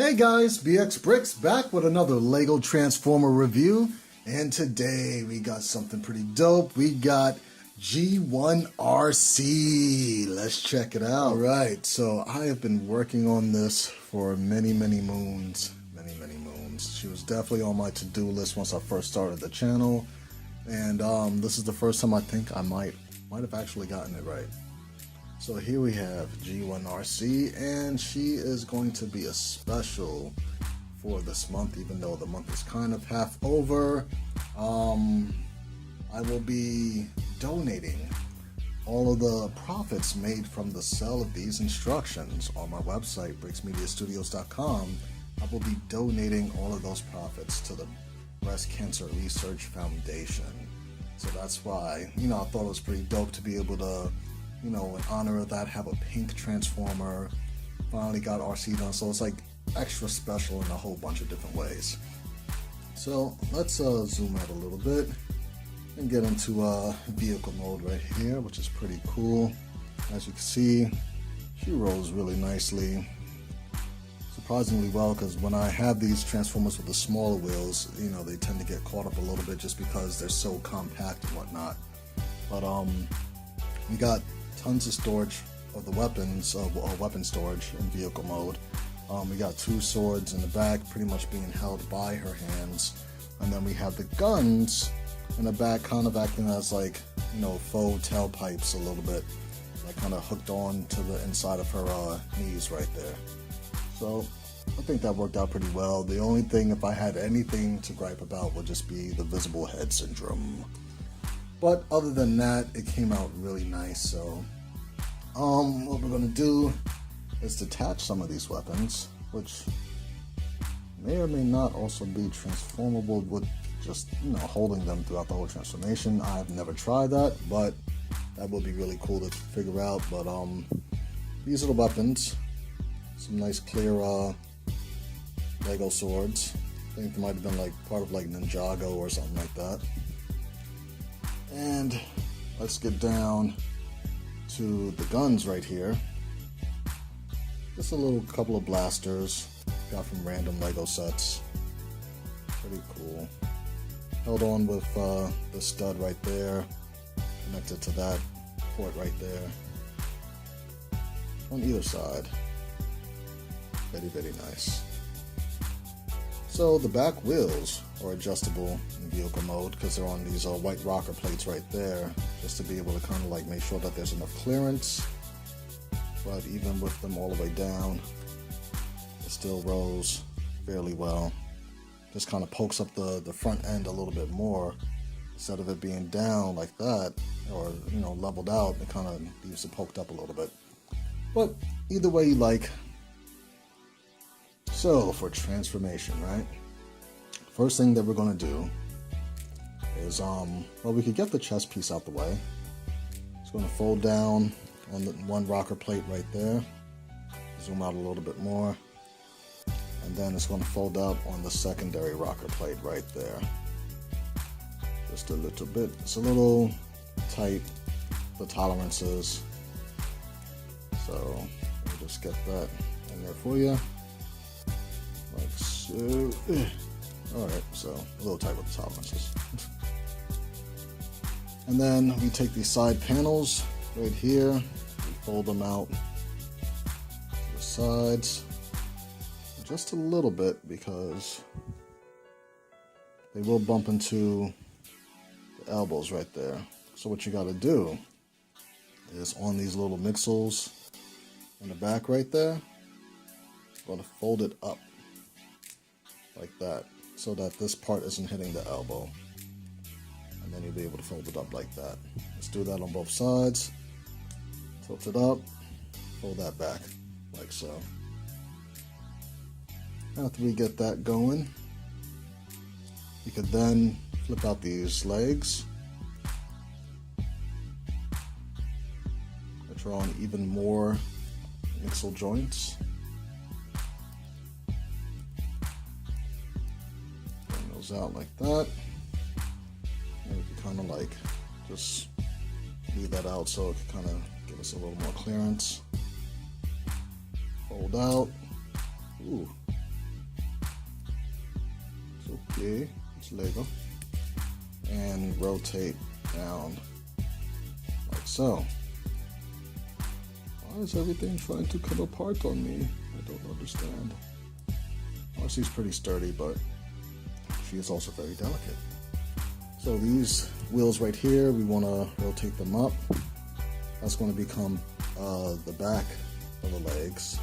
Hey guys, Brix back with another Lego Transformer review, and today we got something pretty dope. We got G1 Arcee. Let's check it out. Alright, so I have been working on this for many moons. She was definitely on my to-do list once I first started the channel, and this is the first time I think I might have actually gotten it right. So here we have G1 Arcee, and she is going to be a special for this month, even though the month is kind of half over. I will be donating all of the profits made from the sale of these instructions on my website, brixmediastudios.com. I will be donating all of those profits to the Breast Cancer Research Foundation. So that's why, I thought it was pretty dope to be able to, in honor of that, have a pink Transformer. Finally got Arcee done, so it's like extra special in a whole bunch of different ways. So let's zoom out a little bit and get into vehicle mode right here, which is pretty cool. As you can see, she rolls really nicely, surprisingly well, because when I have these Transformers with the smaller wheels, they tend to get caught up a little bit just because they're so compact and whatnot. But we got tons of storage of the weapons, weapon storage in vehicle mode. We got two swords in the back, pretty much being held by her hands, and then we have the guns in the back, kind of acting as like, faux tailpipes a little bit, like kind of hooked on to the inside of her knees right there. So I think that worked out pretty well. The only thing, if I had anything to gripe about, would just be the visible head syndrome. But other than that, it came out really nice. So what we're going to do is detach some of these weapons, which may or may not also be transformable with just, holding them throughout the whole transformation. I've never tried that, but that would be really cool to figure out. But these are the weapons. Some nice clear Lego swords. I think they might have been like part of like Ninjago or something like that. And let's get down to the guns right here. Just a little couple of blasters got from random Lego sets. Pretty cool. Held on with the stud right there, connected to that port right there. On either side. Very nice. So the back wheels are adjustable in vehicle mode because they're on these white rocker plates right there, just to be able to kind of like make sure that there's enough clearance. But even with them all the way down, it still rolls fairly well. Just kind of pokes up the front end a little bit more. Instead of it being down like that, or leveled out, it kind of leaves it poked up a little bit. But either way you like. So for transformation, right? First thing that we're going to do is, we could get the chest piece out the way. It's going to fold down on the one rocker plate right there. Zoom out a little bit more. And then it's going to fold out on the secondary rocker plate right there. Just a little bit. It's a little tight, the tolerances. So let me just get that in there for you. Like so. Alright, so a little tight with the tolerances. And then we take these side panels right here, we fold them out to the sides just a little bit because they will bump into the elbows right there. So what you got to do is on these little mixels in the back right there, I'm going to fold it up like that, so that this part isn't hitting the elbow, and then you'll be able to fold it up like that. Let's do that on both sides. Tilt it up, fold that back like so. After we get that going, you could then flip out these legs, which are on even more mixel joints. Out like that, and we can kind of like just leave that out so it can kind of give us a little more clearance. Fold out. Ooh, Okay, it's Lego. And rotate down like so. Why is everything trying to come apart on me? I don't understand. Arcee's pretty sturdy, but she is also very delicate. So these wheels right here, we want to rotate them up. That's going to become the back of the legs.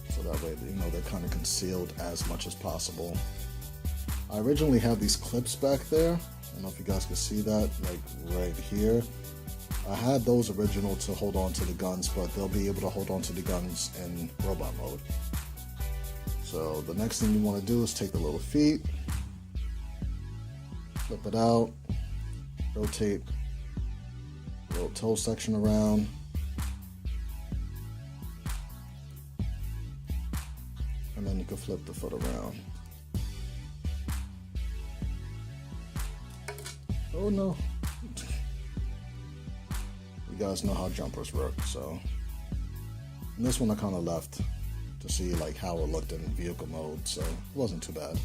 So that way, you know, they're kind of concealed as much as possible. I originally had these clips back there. I don't know if you guys can see that, like right here. I had those original to hold on to the guns, but they'll be able to hold on to the guns in robot mode. So the next thing you want to do is take the little feet, flip it out, rotate the little toe section around, and then you can flip the foot around. Oh no. You guys know how jumpers work, so. And this one I kind of left to see like how it looked in vehicle mode, so it wasn't too bad.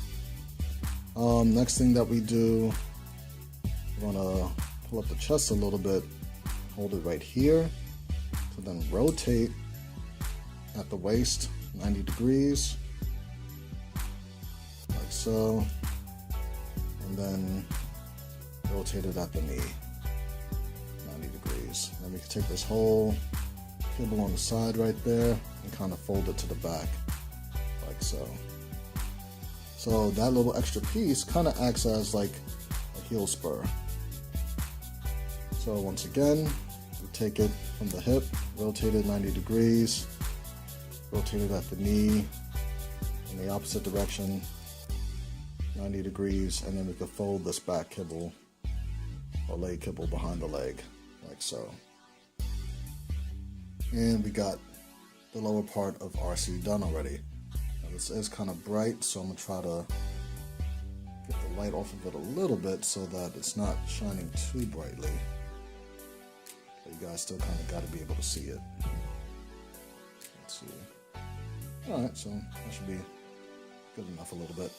Next thing that we do, we're gonna pull up the chest a little bit, hold it right here, so then rotate at the waist 90 degrees, like so, and then rotate it at the knee 90 degrees. Then we can take this whole kibble on the side right there and kind of fold it to the back like so. So that little extra piece kind of acts as like a heel spur. So once again, we take it from the hip, rotate it 90 degrees, rotate it at the knee in the opposite direction 90 degrees, and then we can fold this back kibble or leg kibble behind the leg like so. And we got the lower part of Arcee done already. Now this is kind of bright, so I'm going to try to get the light off of it a little bit so that it's not shining too brightly. But you guys still kind of got to be able to see it. Let's see. Alright, so that should be good enough a little bit.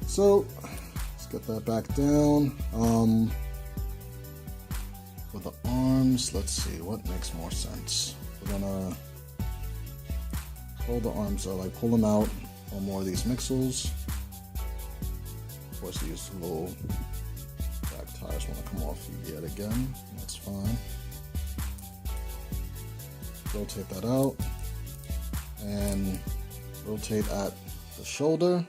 So, let's get that back down. For the arms, let's see, what makes more sense? We're gonna fold the arms, like pull them out on more of these mixels. Of course, these little back tires want to come off yet again. That's fine. Rotate that out and rotate at the shoulder,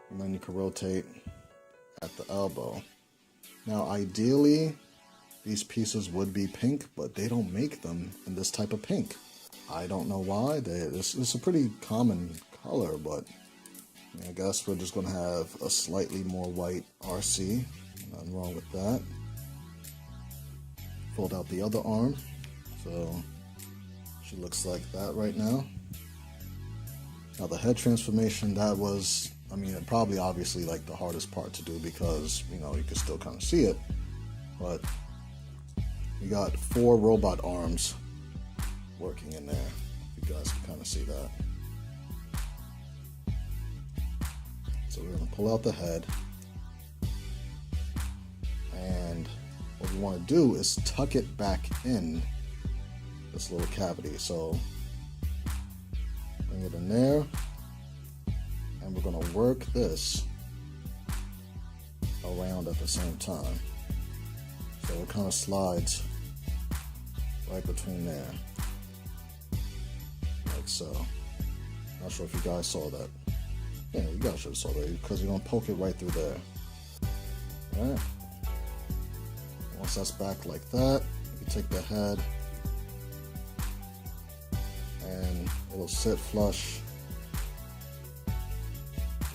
and then you can rotate at the elbow. Now, ideally, these pieces would be pink, but they don't make them in this type of pink. I don't know why. It's a pretty common color, but I guess we're just going to have a slightly more white Arcee. Nothing wrong with that. Fold out the other arm. So she looks like that right now. Now the head transformation, that was, I mean, probably obviously like the hardest part to do because, you know, you can still kind of see it. But we got 4 robot arms working in there. You guys can kind of see that. So we're going to pull out the head. And what we want to do is tuck it back in this little cavity. So bring it in there. And we're going to work this around at the same time. So it kind of slides right between there, like so. Not sure if you guys saw that. Yeah, you guys should have saw that because you're going to poke it right through there. Alright. Once that's back like that, you can take the head and it'll sit flush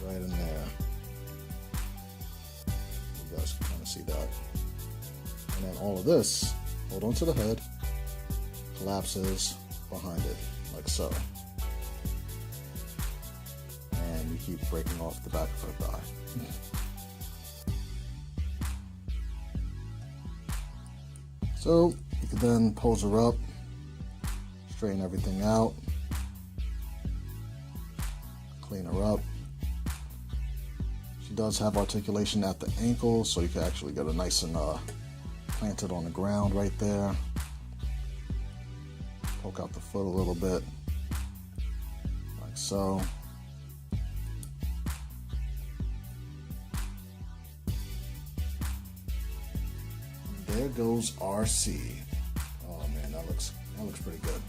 right in there. You guys can kind of see that. And then all of this, hold on to the head, collapses behind it, like so. And you keep breaking off the back of her thigh. So you can then pose her up, straighten everything out, clean her up. She does have articulation at the ankle, so you can actually get her nice and planted on the ground right there. Poke out the foot a little bit, like so. There goes Arcee. Oh man, that looks pretty good.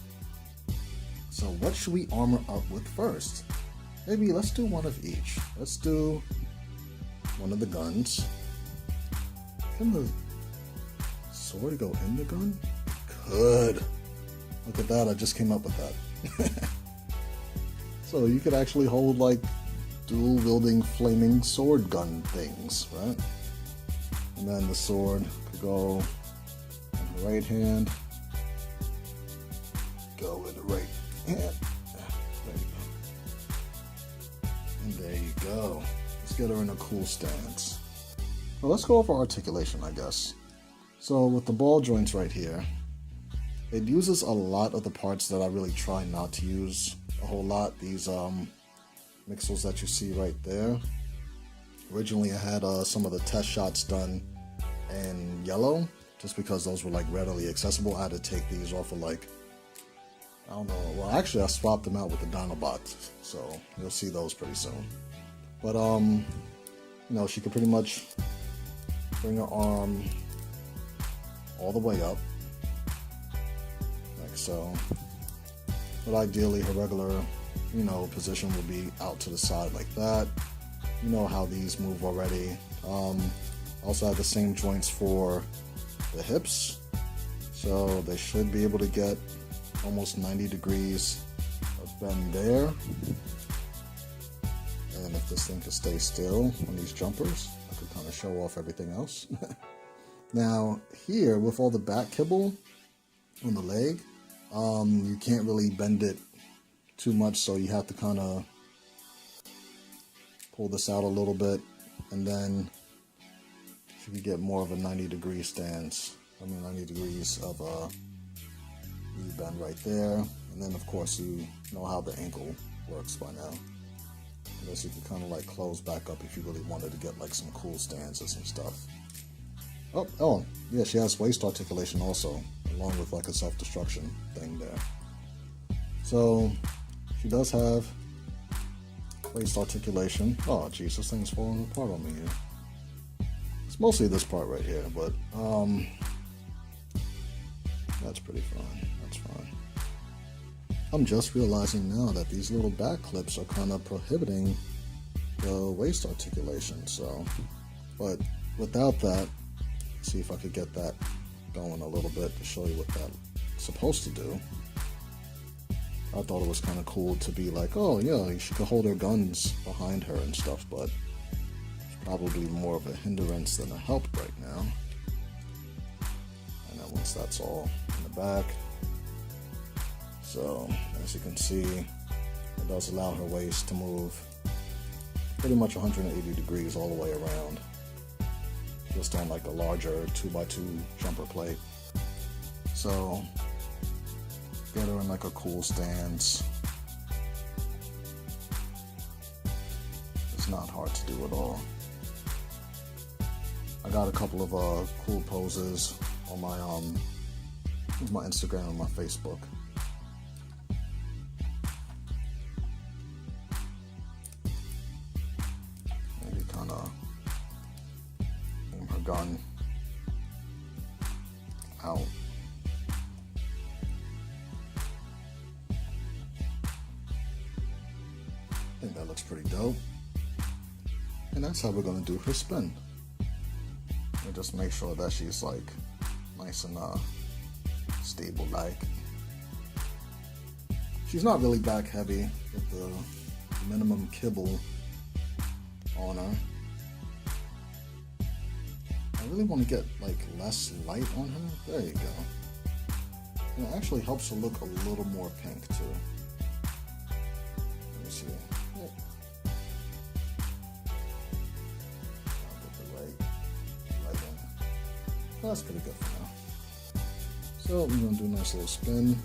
So what should we armor up with first? Maybe let's do one of each. Let's do one of the guns. Can the sword go in the gun? Could. Look at that, I just came up with that. So you could actually hold like dual wielding flaming sword gun things, right? And then the sword could go in the right hand. Go in the right hand. There you go. And there you go. Let's get her in a cool stance. Well, let's go over articulation, I guess. So with the ball joints right here, it uses a lot of the parts that I really try not to use a whole lot. These mixels that you see right there. Originally I had some of the test shots done in yellow, just because those were like readily accessible. I had to take these off of like, I don't know, well actually I swapped them out with the Dinobots, so you'll see those pretty soon. But you know, she could pretty much bring her arm all the way up, like so. But ideally her regular, you know, position would be out to the side like that. You know how these move already. Also have the same joints for the hips, so they should be able to get almost 90 degrees of bend there. And if this thing could stay still on these jumpers, I could kind of show off everything else. Now here, with all the back kibble on the leg, you can't really bend it too much, so you have to kind of pull this out a little bit, and then you can get more of a 90-degree stance. 90 degrees of knee bend right there. And then of course you know how the ankle works by now. I guess you can kind of like close back up if you really wanted to get like some cool stances and stuff. Oh, yeah, she has waist articulation also, along with like a self-destruction thing there. So she does have waist articulation. Oh jeez, this thing's falling apart on me here. It's mostly this part right here, but that's pretty fine. That's fine. I'm just realizing now that these little back clips are kind of prohibiting the waist articulation. So, but without that, see if I could get that going a little bit to show you what that's supposed to do. I thought it was kind of cool to be like, oh yeah, she could hold her guns behind her and stuff, but it's probably more of a hindrance than a help right now. And then once that's all in the back, so as you can see, it does allow her waist to move pretty much 180 degrees all the way around, just on like a larger 2x2 jumper plate. So get her in like a cool stance. It's not hard to do at all. I got a couple of cool poses on my Instagram and my Facebook. Maybe kind of aim her gun out. I think that looks pretty dope. And that's how we're going to do her spin. And just make sure that she's like nice and stable like. She's not really back heavy with the minimum kibble on her. I really want to get like less light on her. There you go. And it actually helps her look a little more pink too. Let me see. Yeah. I'll get the right in. That's pretty good for now. So we're gonna do a nice little spin.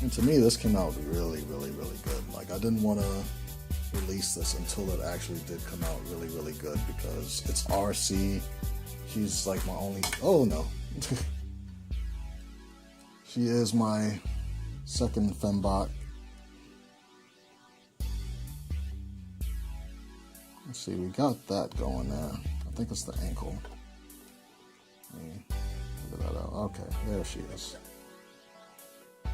And to me, this came out really, really, really good. Like I didn't want to release this until it actually did come out really, really good, because it's Arcee. She's like my only, oh no. She is my second fembot. Let's see, we got that going there. I think it's the ankle. Let me figure that out. Okay, there she is. I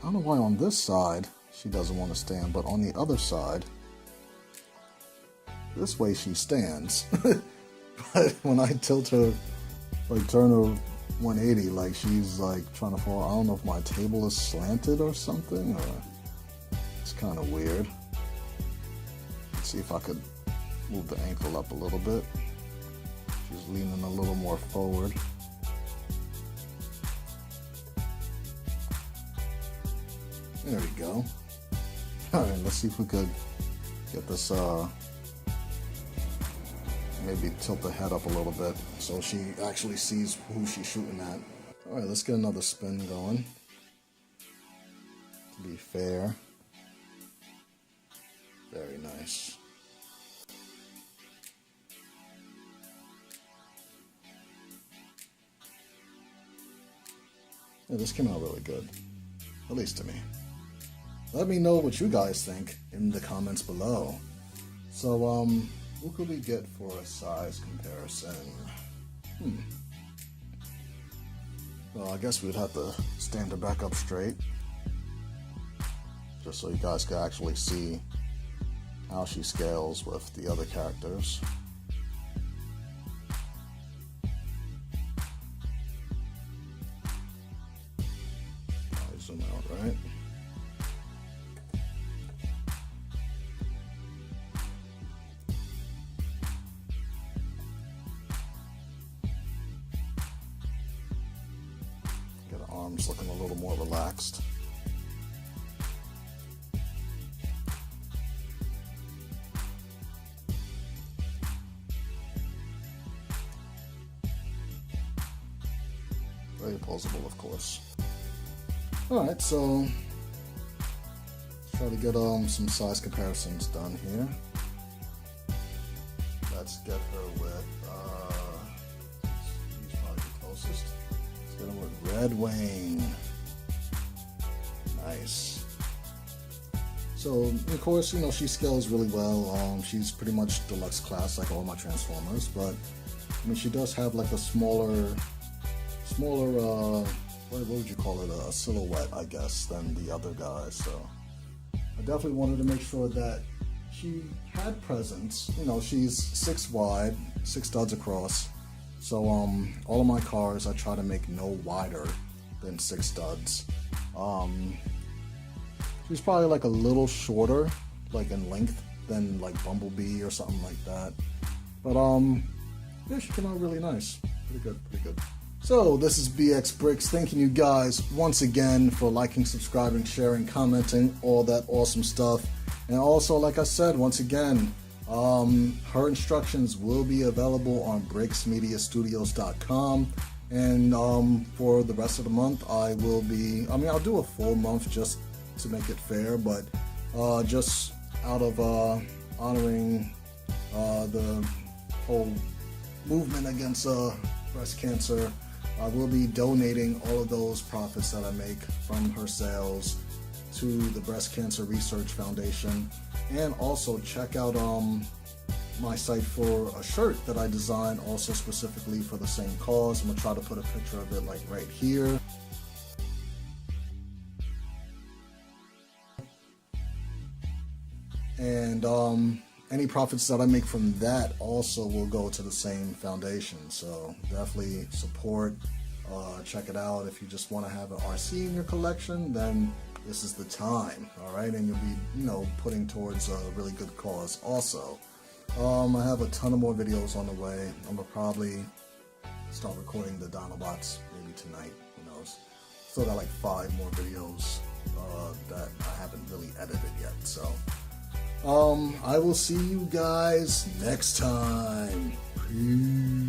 don't know why on this side she doesn't want to stand, but on the other side, this way she stands. But when I tilt her, like turn her 180, like she's like trying to fall. I don't know if my table is slanted or something, or it's kind of weird. Let's see if I could move the ankle up a little bit. She's leaning a little more forward. There we go. Alright, let's see if we could get this, maybe tilt the head up a little bit so she actually sees who she's shooting at. Alright, let's get another spin going. To be fair. Very nice. Yeah, this came out really good. At least to me. Let me know what you guys think in the comments below. So, who could we get for a size comparison? Well, I guess we'd have to stand her back up straight, just so you guys can actually see how she scales with the other characters. I'll zoom out, right? Arms looking a little more relaxed. Very posable, of course. Alright, so let's try to get some size comparisons done here. Let's get her with he's probably the closest. With Red Wing. Nice. So, of course, you know, she scales really well. She's pretty much deluxe class like all my Transformers, but I mean, she does have like a smaller, what would you call it, a silhouette, I guess, than the other guys. So I definitely wanted to make sure that she had presence. You know, she's 6 wide, 6 studs across. So all of my cars I try to make no wider than 6 studs. She's probably like a little shorter, like in length, than like Bumblebee or something like that. But yeah, she came out really nice. Pretty good, pretty good. So this is BX Brix, thanking you guys once again for liking, subscribing, sharing, commenting, all that awesome stuff. And also, like I said, once again, her instructions will be available on BrixMediaStudios.com, and for the rest of the month I will be, I'll do a full month just to make it fair, but just out of honoring the whole movement against breast cancer, I will be donating all of those profits that I make from her sales to the Breast Cancer Research Foundation. And also check out my site for a shirt that I designed also specifically for the same cause. I'm gonna try to put a picture of it like right here. And any profits that I make from that also will go to the same foundation. So definitely support, check it out. If you just want to have an Arcee in your collection, then this is the time, all right? And you'll be, you know, putting towards a really good cause also. I have a ton of more videos on the way. I'm gonna probably start recording the Dinobots maybe tonight, who knows. Still got like 5 more videos that I haven't really edited yet, so. I will see you guys next time. Peace.